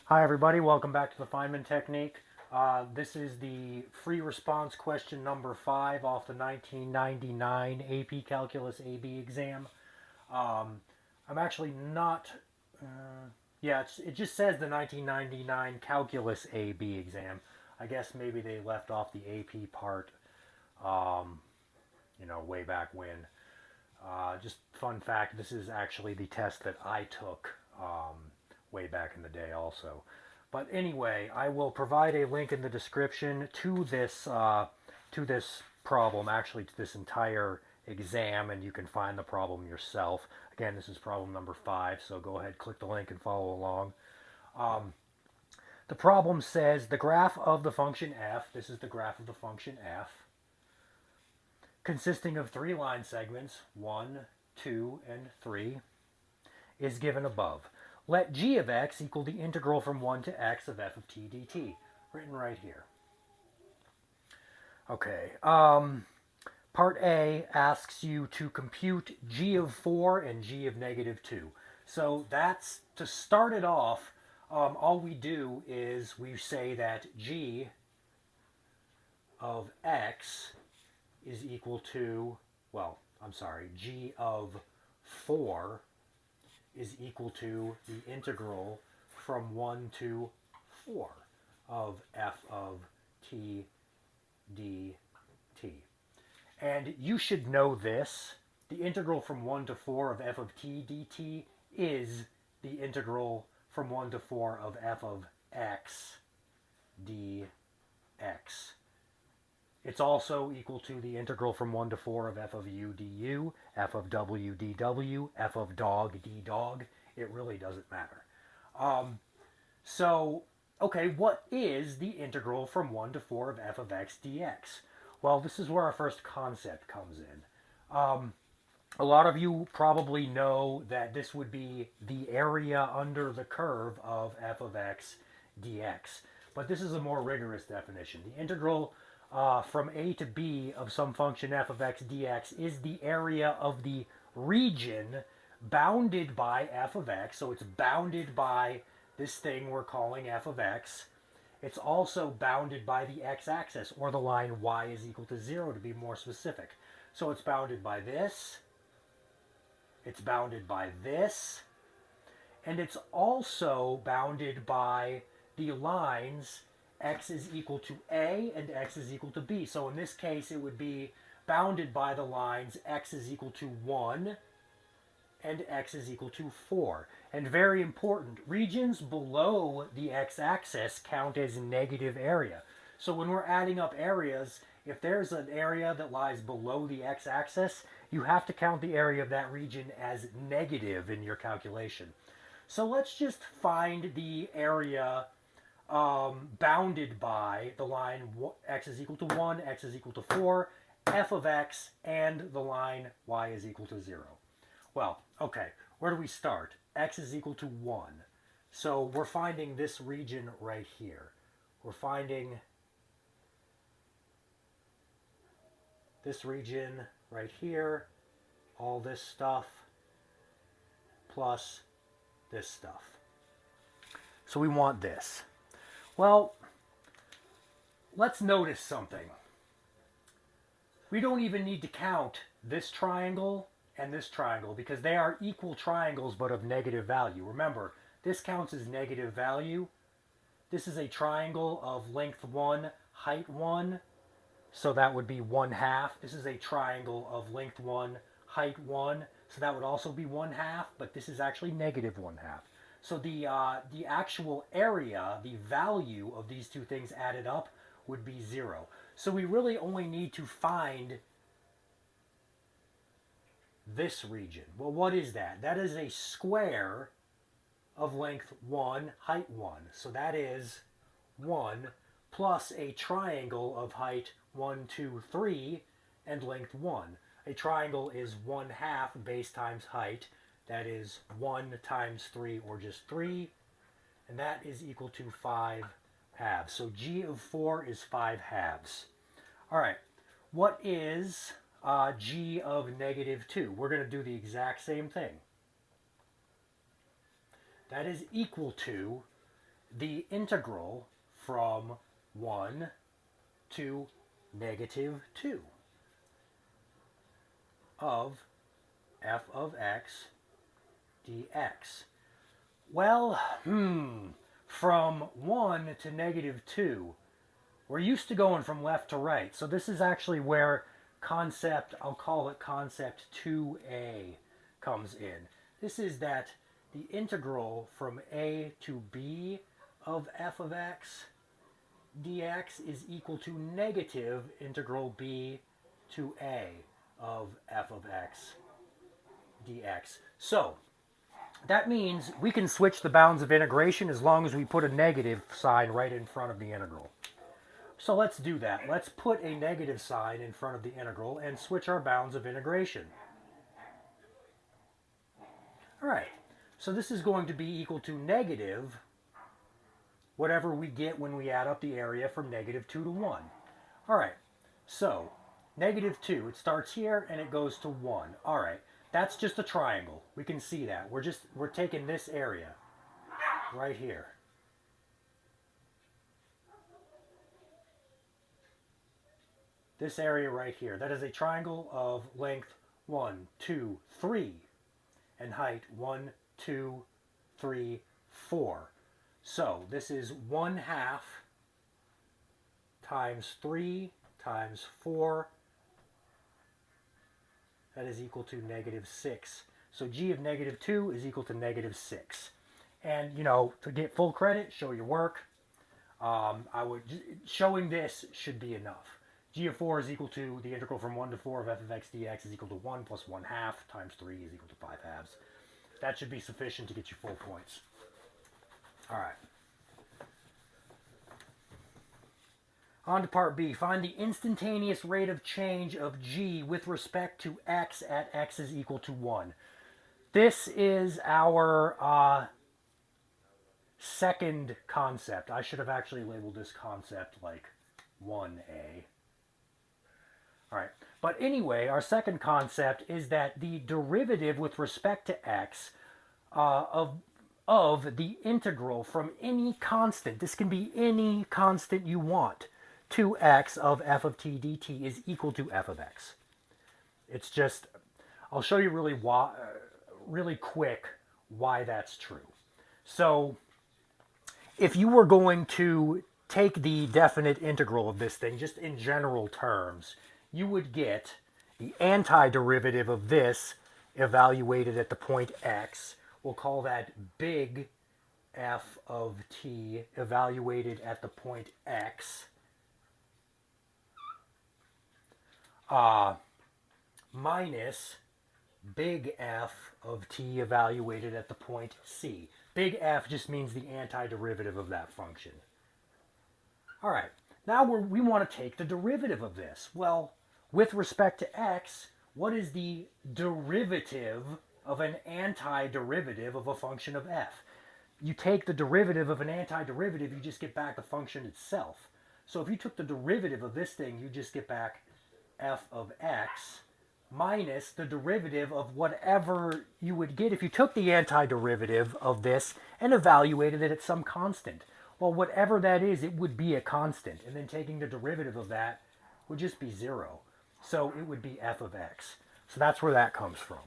Hi everybody, welcome back to the Feynman Technique. This is the free response question number 5 off the 1999 AP Calculus AB exam. Um, I'm actually not, yeah, it just says the 1999 Calculus AB exam. I guess maybe they left off the AP part, um, way back when. Just fun fact, this is actually the test that I took way back in the day also. But anyway, I will provide a link in the description to this problem, actually to this entire exam, and you can find the problem yourself. Again, this is problem number 5, so go ahead, click the link, and follow along. The problem says the graph of the function f, this is the graph of the function f, consisting of 3 line segments, 1, 2, and 3, is given above. Let g of x equal the integral from 1 to x of f of t dt. Written right here. Okay. Part A asks you to compute g of 4 and g of negative 2. So that's, to start it off, all we do is we say that g of x is equal to, well, I'm sorry, g of 4 is equal to the integral from 1 to 4 of f of t dt. And you should know this. The integral from 1 to 4 of f of t dt is the integral from 1 to 4 of f of x dx. It's also equal to the integral from 1 to 4 of f of u du, f of w dw, f of dog d dog. It really doesn't matter. So, okay, what is the integral from 1 to 4 of f of x dx? Well, this is where our first concept comes in. A lot of you probably know that this would be the area under the curve of f of x dx. But this is a more rigorous definition. The integral from a to b of some function f of x dx is the area of the region bounded by f of x. So it's bounded by this thing we're calling f of x. It's also bounded by the x-axis, or the line y is equal to 0 to be more specific. So it's bounded by this, it's bounded by this, and it's also bounded by the lines x is equal to a and x is equal to b. So in this case, it would be bounded by the lines x is equal to 1 and x is equal to 4. And very important, regions below the x-axis count as negative area. So when we're adding up areas, if there's an area that lies below the x-axis, you have to count the area of that region as negative in your calculation. So let's just find the area bounded by the line x is equal to 1, x is equal to 4, f of x, and the line y is equal to 0. Well, okay, where do we start? X is equal to 1. So we're finding this region right here. We're finding this region right here, all this stuff, plus this stuff. So we want this. Well, let's notice something. We don't even need to count this triangle and this triangle because they are equal triangles but of negative value. Remember, this counts as negative value. This is a triangle of length 1, height 1, so that would be 1/2. This is a triangle of length 1, height 1, so that would also be 1/2, but this is actually negative 1/2. So the actual area, the value of these two things added up would be 0. So we really only need to find this region. Well, what is that? That is a square of length 1, height 1. So that is 1 plus a triangle of height 1, 2, 3, and length 1. A triangle is 1/2 base times height. That is 1 times 3, or just 3. And that is equal to 5/2. So g of 4 is 5/2. All right. What is g of negative 2? We're going to do the exact same thing. That is equal to the integral from 1 to negative 2 of f of x dx. Well, from 1 to negative 2, we're used to going from left to right. So this is actually where concept, I'll call it concept 2a, comes in. This is that the integral from a to b of f of x dx is equal to negative integral b to a of f of x dx. So that means we can switch the bounds of integration as long as we put a negative sign right in front of the integral. So let's do that. Let's put a negative sign in front of the integral and switch our bounds of integration. All right, so this is going to be equal to negative whatever we get when we add up the area from negative 2 to 1. All right, so negative 2, it starts here and it goes to 1. All right, that's just a triangle. We can see that. We're taking this area right here. This area right here. That is a triangle of length 1, 2, 3 and height 1, 2, 3, 4. So this is 1/2 times 3 times 4. That is equal to negative 6. So g of negative 2 is equal to negative 6. And, you know, to get full credit, show your work. Showing this should be enough. G of 4 is equal to the integral from 1 to 4 of f of x dx is equal to 1 plus 1/2 times 3 is equal to 5/2. That should be sufficient to get you full points. All right. On to part B. Find the instantaneous rate of change of g with respect to x at x is equal to 1. This is our second concept. I should have actually labeled this concept like 1a. All right. But anyway, our second concept is that the derivative with respect to x of the integral from any constant, this can be any constant you want, to x of f of t dt is equal to f of x. It's just, I'll show you really quick why that's true. So if you were going to take the definite integral of this thing, just in general terms, you would get the antiderivative of this evaluated at the point x. We'll call that big f of t evaluated at the point x minus big F of t evaluated at the point c. Big F just means the antiderivative of that function. All right, now we want to take the derivative of this. Well, with respect to x, what is the derivative of an antiderivative of a function of f? You take the derivative of an antiderivative, you just get back the function itself. So if you took the derivative of this thing, you just get back f of x minus the derivative of whatever you would get if you took the antiderivative of this and evaluated it at some constant. Well, whatever that is, it would be a constant. And then taking the derivative of that would just be 0. So it would be f of x. So that's where that comes from.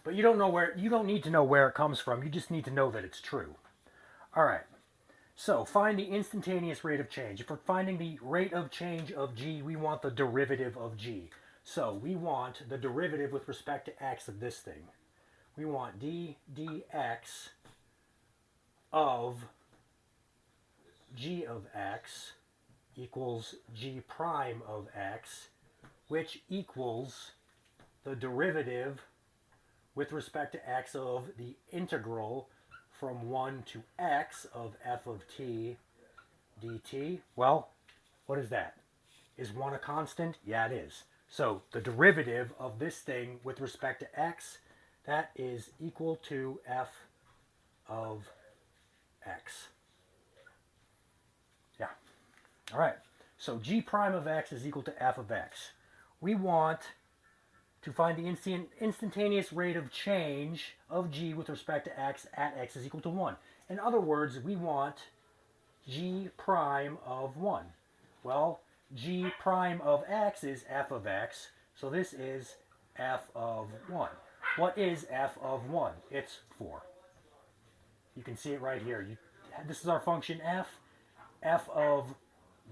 But you don't need to know where it comes from. You just need to know that it's true. All right. So find the instantaneous rate of change. If we're finding the rate of change of g, we want the derivative of g. So we want the derivative with respect to x of this thing. We want d dx of g of x equals g prime of x, which equals the derivative with respect to x of the integral from 1 to x of f of t dt. Well, what is that? Is 1 a constant? Yeah, it is. So the derivative of this thing with respect to x, that is equal to f of x. Yeah. All right. So g prime of x is equal to f of x. We want to find the instantaneous rate of change of g with respect to x at x is equal to 1. In other words, we want g prime of 1. Well, g prime of x is f of x, so this is f of 1. What is f of 1? It's 4. You can see it right here. This is our function f. F of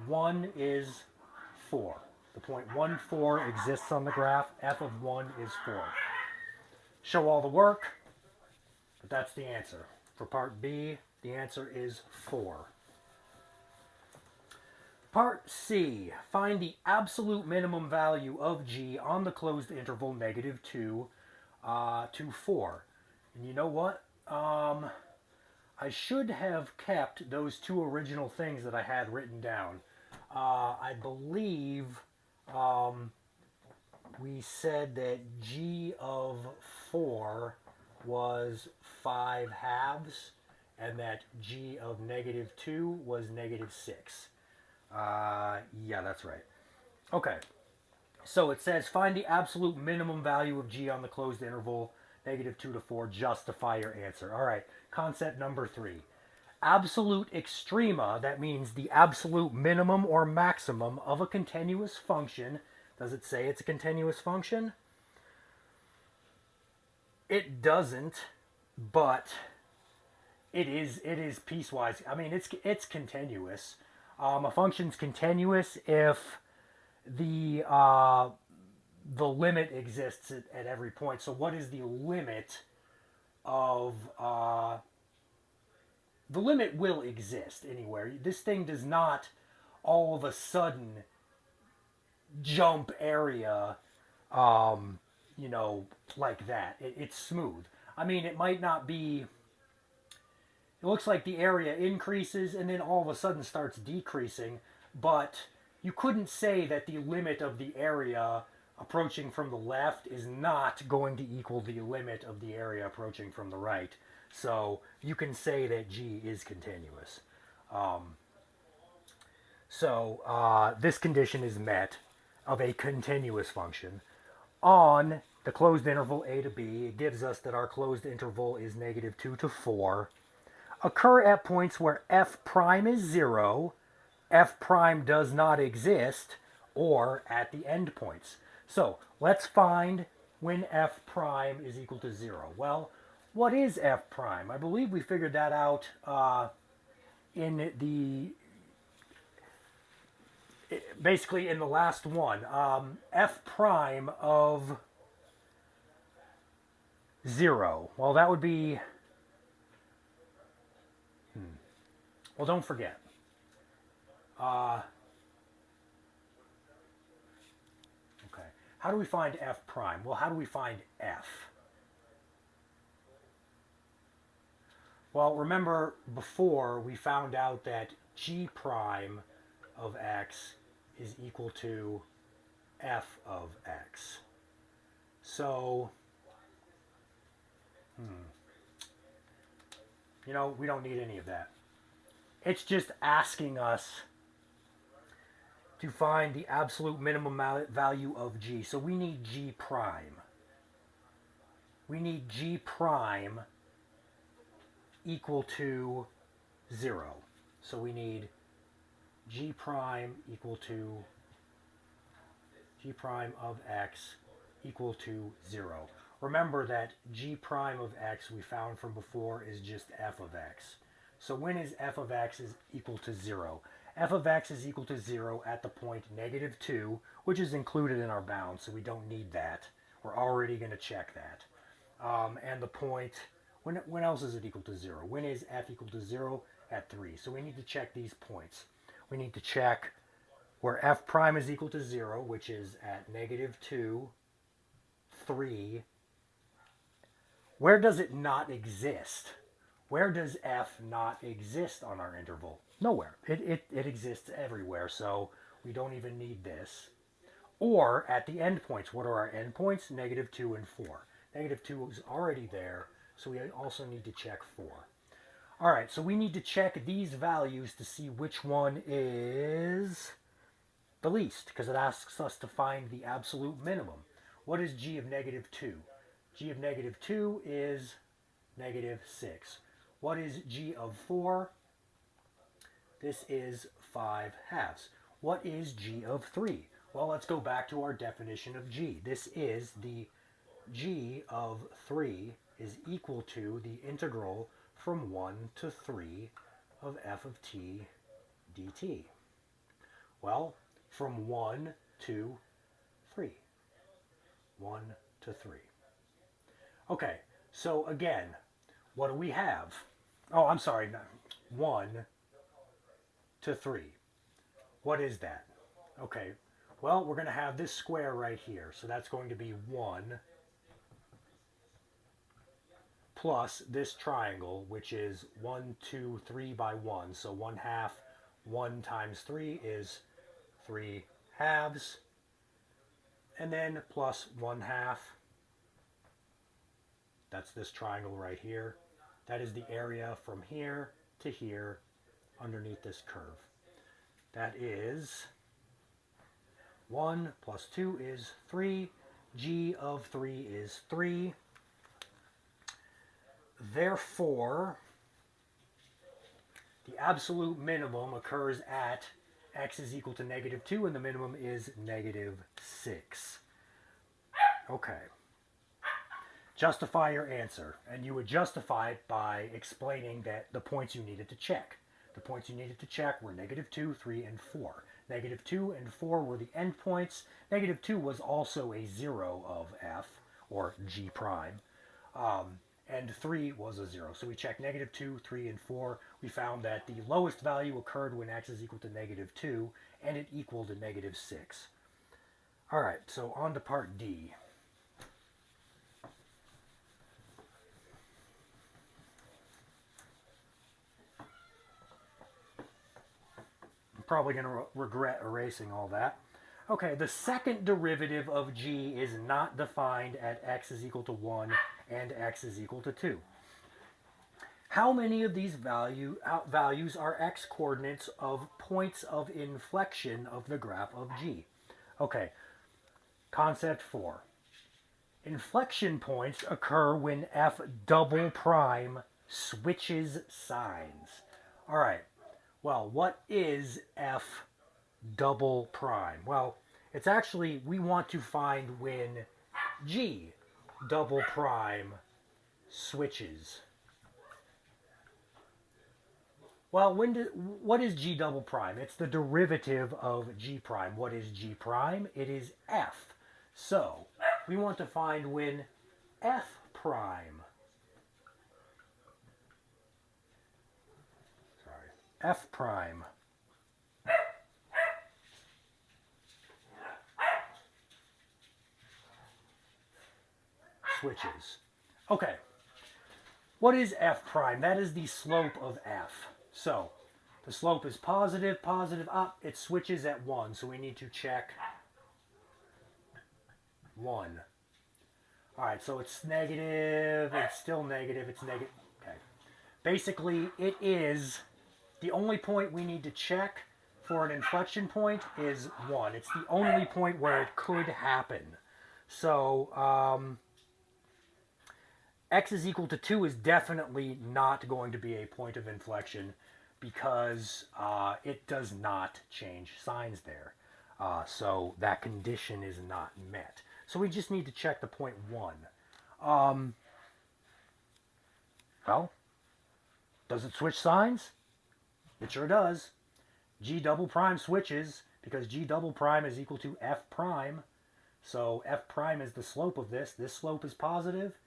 1 is 4. The point 1, 4 exists on the graph. F of 1 is 4. Show all the work, but that's the answer. For part B, the answer is 4. Part C, find the absolute minimum value of g on the closed interval -2 to 4. And you know what? I should have kept those two original things that I had written down. I believe we said that g of 4 was 5/2 and that g of -2 was -6. Yeah, that's right. Okay, so it says find the absolute minimum value of g on the closed interval -2 to 4. Justify your answer. All right, concept number 3. Absolute extrema, that means the absolute minimum or maximum of a continuous function. Does it say it's a continuous function? It doesn't, but it is piecewise. I mean, it's continuous. A function's continuous if the limit exists at every point. So what is the limit of the limit will exist anywhere. This thing does not all of a sudden jump area, like that. It's smooth. I mean, it might not be. It looks like the area increases and then all of a sudden starts decreasing, but you couldn't say that the limit of the area approaching from the left is not going to equal the limit of the area approaching from the right. So you can say that g is continuous. This condition is met of a continuous function on the closed interval a to b. It gives us that our closed interval is -2 to 4. Occur at points where f prime is 0, f prime does not exist, or at the endpoints. So let's find when f prime is equal to 0. Well, what is f prime? I believe we figured that out basically in the last one. F prime of 0. Well, that would be... Well, don't forget. Okay. How do we find f prime? Well, how do we find f? Well, remember before we found out that g prime of x is equal to f of x. So, we don't need any of that. It's just asking us to find the absolute minimum value of g. So we need g prime. We need g prime equal to 0. So we need g prime equal to g prime of x equal to 0. Remember that g prime of x we found from before is just f of x. So when is f of x is equal to 0? F of x is equal to 0 at the point -2, which is included in our bound, so we don't need that. We're already going to check that. And the point, when else is it equal to 0? When is f equal to 0? At 3. So we need to check these points. We need to check where f prime is equal to 0, which is at -2, 3. Where does it not exist? Where does f not exist on our interval? Nowhere. It exists everywhere, so we don't even need this. Or at the endpoints. What are our endpoints? -2 and 4. -2 is already there, so we also need to check 4. All right, so we need to check these values to see which one is the least, because it asks us to find the absolute minimum. What is g of negative 2? G of negative 2 is negative 6. What is g of 4? This is 5 halves. What is g of 3? Well, let's go back to our definition of g. This is the g of 3 is equal to the integral from 1 to 3 of f of t dt. Well, from 1 to 3. 1 to 3. Okay, so again, what do we have? Oh, I'm sorry, 1 to 3. What is that? Okay, well, we're going to have this square right here. So that's going to be 1 plus this triangle, which is 1, 2, 3 by 1. So 1 half, 1 times 3 is 3 halves. And then plus 1 half. That's this triangle right here. That is the area from here to here underneath this curve. That is 1 plus 2 is 3. G of 3 is 3. Therefore, the absolute minimum occurs at x is equal to negative 2, and the minimum is negative 6. Okay. Justify your answer. And you would justify it by explaining that the points you needed to check. The points you needed to check were negative 2, 3, and 4. Negative 2 and 4 were the endpoints. Negative 2 was also a 0 of f, or g prime. And 3 was a 0. So we checked negative 2, 3, and 4. We found that the lowest value occurred when x is equal to negative 2, and it equaled to negative 6. All right, so on to part D. I'm probably going to regret erasing all that. Okay, the second derivative of g is not defined at x is equal to 1 and x is equal to 2. How many of these values are x-coordinates of points of inflection of the graph of g? Okay, concept 4. Inflection points occur when f double prime switches signs. All right, well, what is f double prime? Well, it's actually, we want to find when g double prime switches. Well, what is g double prime? It's the derivative of g prime. What is g prime? It is f. So, we want to find when f prime, f prime switches. Okay. What is f prime? That is the slope of f. So, the slope is positive, positive, up. It switches at 1, so we need to check 1. All right, so it's negative, it's still negative, it's negative. Okay. Basically, it is, the only point we need to check for an inflection point is 1. It's the only point where it could happen. So, x is equal to 2 is definitely not going to be a point of inflection because it does not change signs there. So that condition is not met. So we just need to check the point 1. Well, does it switch signs? It sure does. G double prime switches because G double prime is equal to F prime. So F prime is the slope of this. This slope is positive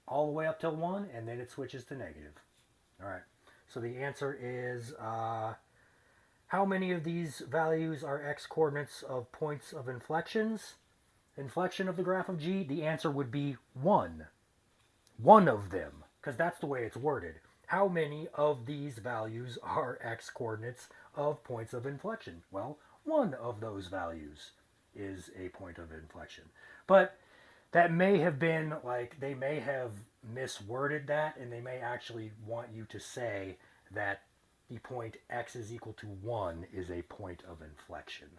all the way up till 1, and then it switches to negative. All right. So the answer is, how many of these values are x-coordinates of points of inflections? Inflection of the graph of G? The answer would be 1. One of them, because that's the way it's worded. How many of these values are x-coordinates of points of inflection? Well, one of those values is a point of inflection. But that may have been, like, they may have misworded that, and they may actually want you to say that the point x is equal to 1 is a point of inflection.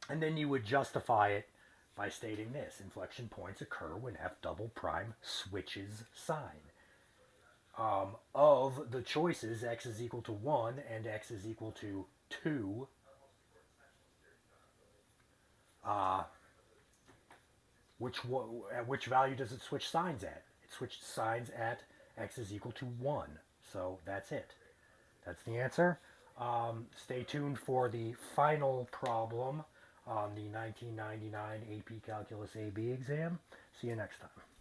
And then you would justify it by stating this. Inflection points occur when f double prime switches sign. Of the choices, x is equal to 1 and x is equal to 2, at which value does it switch signs at? It switched signs at x is equal to 1. So that's it. That's the answer. Stay tuned for the final problem on the 1999 AP Calculus AB exam. See you next time.